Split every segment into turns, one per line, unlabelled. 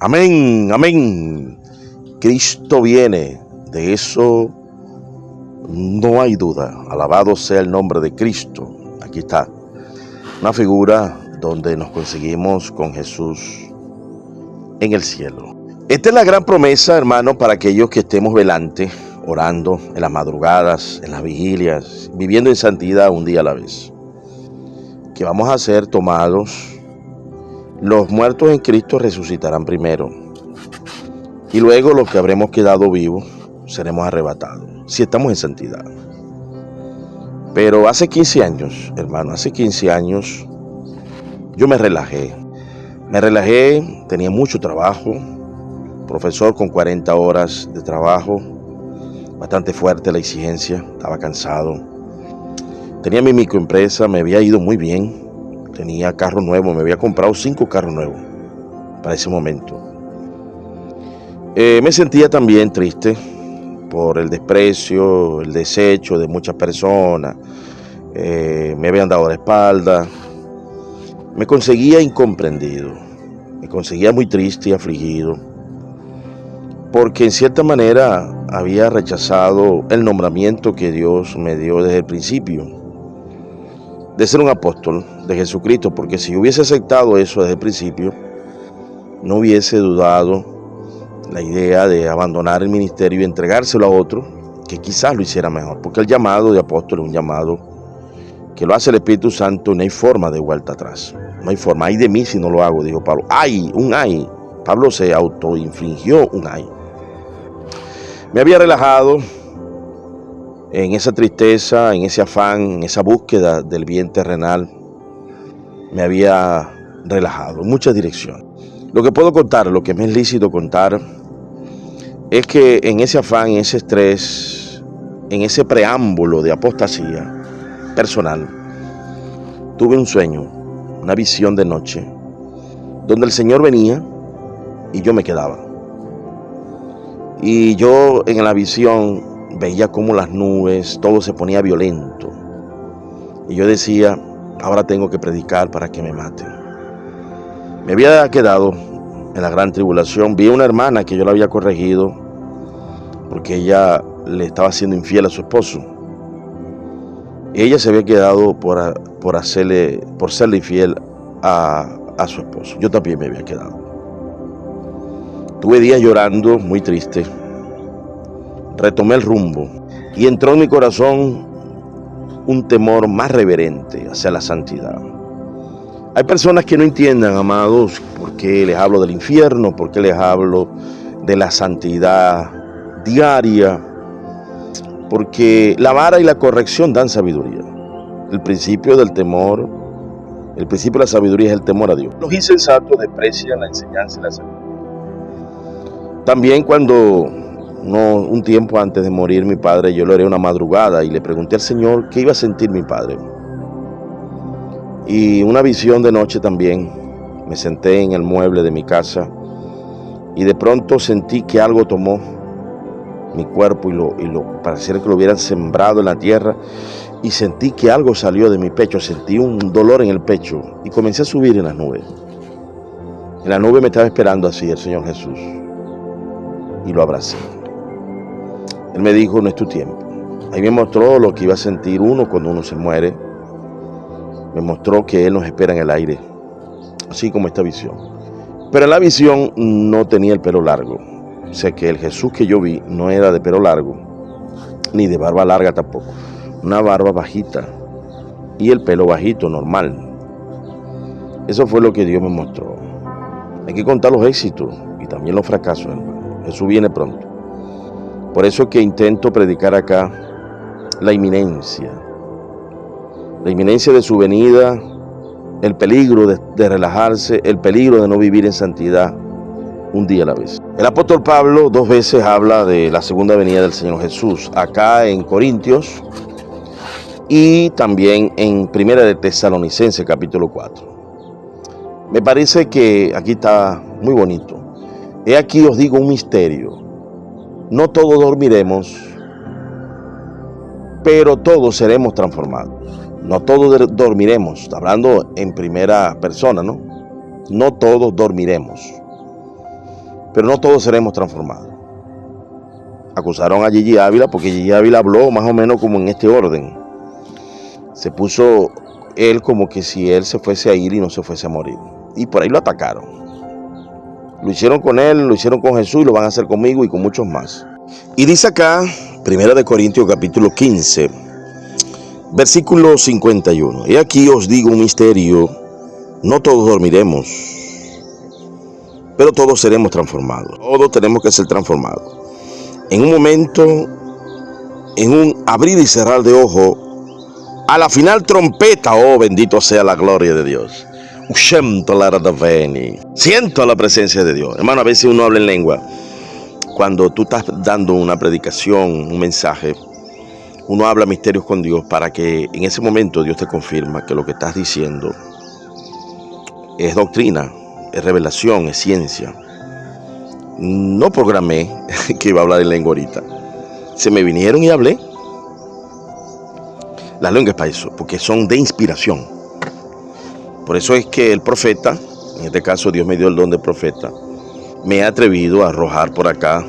Amén, amén. Cristo viene, de eso no hay duda. Alabado sea el nombre de Cristo. Aquí está, una figura donde nos conseguimos con Jesús en el cielo. Esta es la gran promesa, hermano, para aquellos que estemos velantes, orando en las madrugadas, en las vigilias, viviendo en santidad un día a la vez. Que vamos a ser tomados. Los muertos en Cristo resucitarán primero, y luego los que habremos quedado vivos seremos arrebatados, si estamos en santidad. Pero hace 15 años, hermano, hace 15 años yo me relajé, tenía mucho trabajo, profesor con 40 horas de trabajo, bastante fuerte la exigencia, estaba cansado. Tenía mi microempresa, me había ido muy bien. Tenía carro nuevo, me había comprado 5 carros nuevos para ese momento. Me sentía también triste por el desprecio, el desecho de muchas personas. Me habían dado la espalda. Me conseguía incomprendido. Me conseguía muy triste y afligido. Porque en cierta manera había rechazado el nombramiento que Dios me dio desde el principio, de ser un apóstol de Jesucristo, porque si hubiese aceptado eso desde el principio, no hubiese dudado la idea de abandonar el ministerio y entregárselo a otro que quizás lo hiciera mejor, porque el llamado de apóstol es un llamado que lo hace el Espíritu Santo y no hay forma de vuelta atrás, no hay forma. Ay de mí si no lo hago, dijo Pablo. Un ay. Pablo se autoinfligió un ay. Me había relajado en esa tristeza, en ese afán, en esa búsqueda del bien terrenal. Me había relajado en muchas direcciones. Lo que puedo contar, lo que me es lícito contar, es que en ese afán, en ese estrés, en ese preámbulo de apostasía personal, tuve un sueño, una visión de noche, donde el Señor venía y yo me quedaba. Y yo en la visión veía cómo las nubes, todo se ponía violento. Y yo decía, ahora tengo que predicar para que me maten. Me había quedado en la gran tribulación. Vi a una hermana que yo la había corregido porque ella le estaba siendo infiel a su esposo. Ella se había quedado por serle infiel a su esposo. Yo también me había quedado. Tuve días llorando, muy triste. Retomé el rumbo y entró en mi corazón un temor más reverente hacia la santidad. Hay personas que no entiendan, amados, por qué les hablo del infierno, por qué les hablo de la santidad diaria, porque la vara y la corrección dan sabiduría. El principio del temor, el principio de la sabiduría es el temor a Dios. Los insensatos desprecian la enseñanza y la sabiduría. También cuando un tiempo antes de morir mi padre, yo le oré una madrugada y le pregunté al Señor qué iba a sentir mi padre. Y una visión de noche también, me senté en el mueble de mi casa y de pronto sentí que algo tomó mi cuerpo y lo pareciera que lo hubieran sembrado en la tierra, y sentí que algo salió de mi pecho, sentí un dolor en el pecho y comencé a subir en las nubes. En la nube me estaba esperando así el Señor Jesús y lo abracé. Él me dijo, no es tu tiempo. Ahí me mostró lo que iba a sentir uno cuando uno se muere. Me mostró que Él nos espera en el aire, así como esta visión. Pero en la visión no tenía el pelo largo. Sé que el Jesús que yo vi no era de pelo largo, ni de barba larga tampoco. Una barba bajita y el pelo bajito, normal. Eso fue lo que Dios me mostró. Hay que contar los éxitos y también los fracasos, hermano. Jesús viene pronto. Por eso es que intento predicar acá la inminencia de su venida, el peligro de relajarse, el peligro de no vivir en santidad un día a la vez. El apóstol Pablo 2 veces habla de la segunda venida del Señor Jesús, acá en Corintios y también en Primera de Tesalonicenses capítulo 4. Me parece que aquí está muy bonito. He aquí os digo un misterio. No todos dormiremos, pero todos seremos transformados. No todos dormiremos, hablando en primera persona, ¿no? No todos dormiremos, pero no todos seremos transformados. Acusaron a Gigi Ávila porque Gigi Ávila habló más o menos como en este orden. Se puso él como que si él se fuese a ir y no se fuese a morir. Y por ahí lo atacaron. Lo hicieron con él, lo hicieron con Jesús y lo van a hacer conmigo y con muchos más. Y dice acá, 1 Corintios capítulo 15, versículo 51. Y aquí os digo un misterio, no todos dormiremos, pero todos seremos transformados. Todos tenemos que ser transformados. En un momento, en un abrir y cerrar de ojo, a la final trompeta, oh bendito sea la gloria de Dios. Siento la presencia de Dios. Hermano, a veces uno habla en lengua. Cuando tú estás dando una predicación, un mensaje, uno habla misterios con Dios para que en ese momento Dios te confirma que lo que estás diciendo es doctrina, es revelación, es ciencia. No programé que iba a hablar en lengua ahorita. Se me vinieron y hablé. Las lenguas para eso, porque son de inspiración. Por eso es que el profeta, en este caso Dios me dio el don de profeta, me he atrevido a arrojar por acá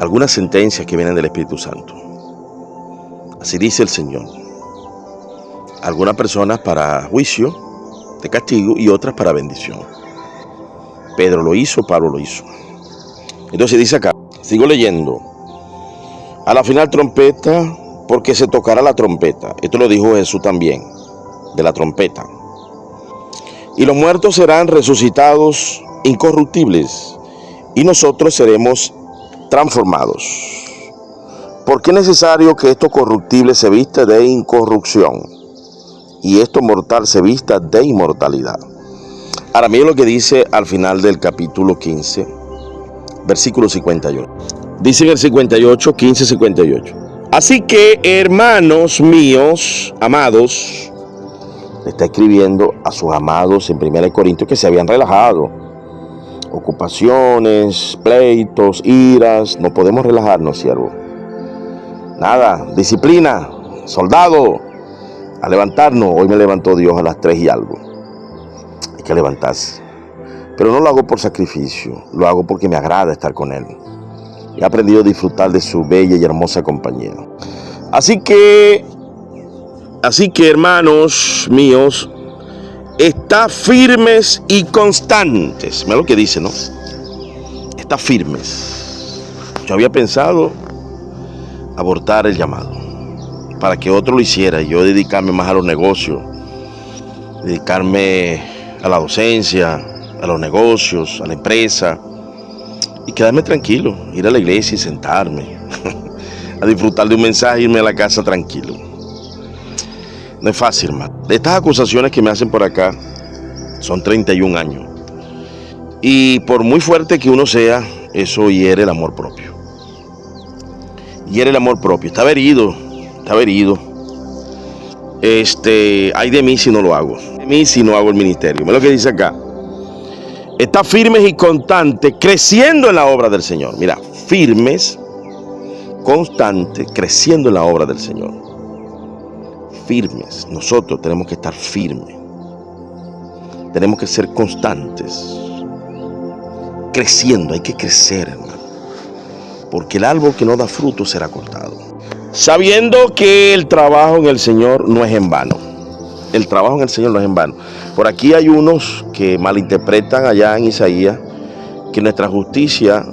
algunas sentencias que vienen del Espíritu Santo. Así dice el Señor. Algunas personas para juicio, de castigo, y otras para bendición. Pedro lo hizo, Pablo lo hizo. Entonces dice acá, sigo leyendo. A la final trompeta, porque se tocará la trompeta. Esto lo dijo Jesús también, de la trompeta. Y los muertos serán resucitados incorruptibles, y nosotros seremos transformados. Porque es necesario que esto corruptible se vista de incorrupción, y esto mortal se vista de inmortalidad. Ahora miren lo que dice al final del capítulo 15, versículo 58. Dice en el 58, 15, 58. Así que, hermanos míos, amados, le está escribiendo a sus amados en 1 Corintios que se habían relajado. Ocupaciones, pleitos, iras, no podemos relajarnos, siervo. Nada, disciplina, soldado, a levantarnos. Hoy me levantó Dios a las 3 y algo. Hay que levantarse. Pero no lo hago por sacrificio, lo hago porque me agrada estar con Él. He aprendido a disfrutar de su bella y hermosa compañía. Así que, hermanos míos, está firmes y constantes. Mira lo que dice, ¿no? Está firmes. Yo había pensado abortar el llamado para que otro lo hiciera y yo dedicarme más a los negocios, dedicarme a la docencia, a los negocios, a la empresa y quedarme tranquilo, ir a la iglesia y sentarme a disfrutar de un mensaje, irme a la casa tranquilo. No es fácil, hermano. Estas acusaciones que me hacen por acá son 31 años. Y por muy fuerte que uno sea, eso hiere el amor propio. Hiere el amor propio. Estaba herido. Ay de mí si no lo hago. De mí si no hago el ministerio. Mira lo que dice acá. Está firmes y constantes, creciendo en la obra del Señor. Mira, firmes, constantes, creciendo en la obra del Señor. Firmes. Nosotros tenemos que estar firmes. Tenemos que ser constantes. Creciendo, hay que crecer, hermano. Porque el árbol que no da fruto será cortado. Sabiendo que el trabajo en el Señor no es en vano. El trabajo en el Señor no es en vano. Por aquí hay unos que malinterpretan allá en Isaías que nuestra justicia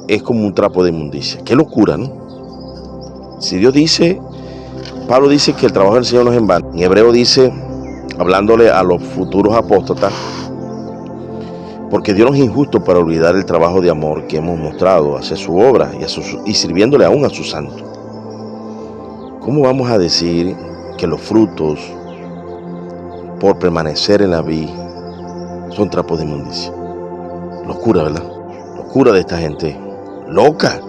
es como un trapo de inmundicia. Qué locura, ¿no? Si Dios dice, Pablo dice que el trabajo del Señor no es en vano. En Hebreo dice, hablándole a los futuros apóstatas, porque Dios no es injusto para olvidar el trabajo de amor que hemos mostrado hacia su obra y sirviéndole aún a sus santos. ¿Cómo vamos a decir que los frutos por permanecer en la vid son trapos de inmundicia? Locura, ¿verdad? Locura de esta gente loca,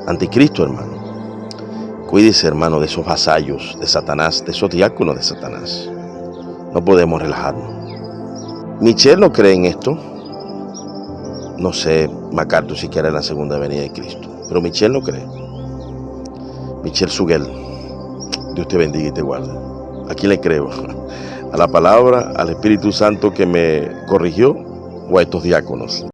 anticristo, hermano. Cuídese, hermano, de esos vasallos de Satanás, de esos diáconos de Satanás. No podemos relajarnos. Michelle no cree en esto. No sé, MacArthur si quiere en la segunda venida de Cristo, pero Michelle no cree. Michelle Suguel, Dios te bendiga y te guarde. ¿A quién le creo? ¿A la palabra, al Espíritu Santo que me corrigió o a estos diáconos?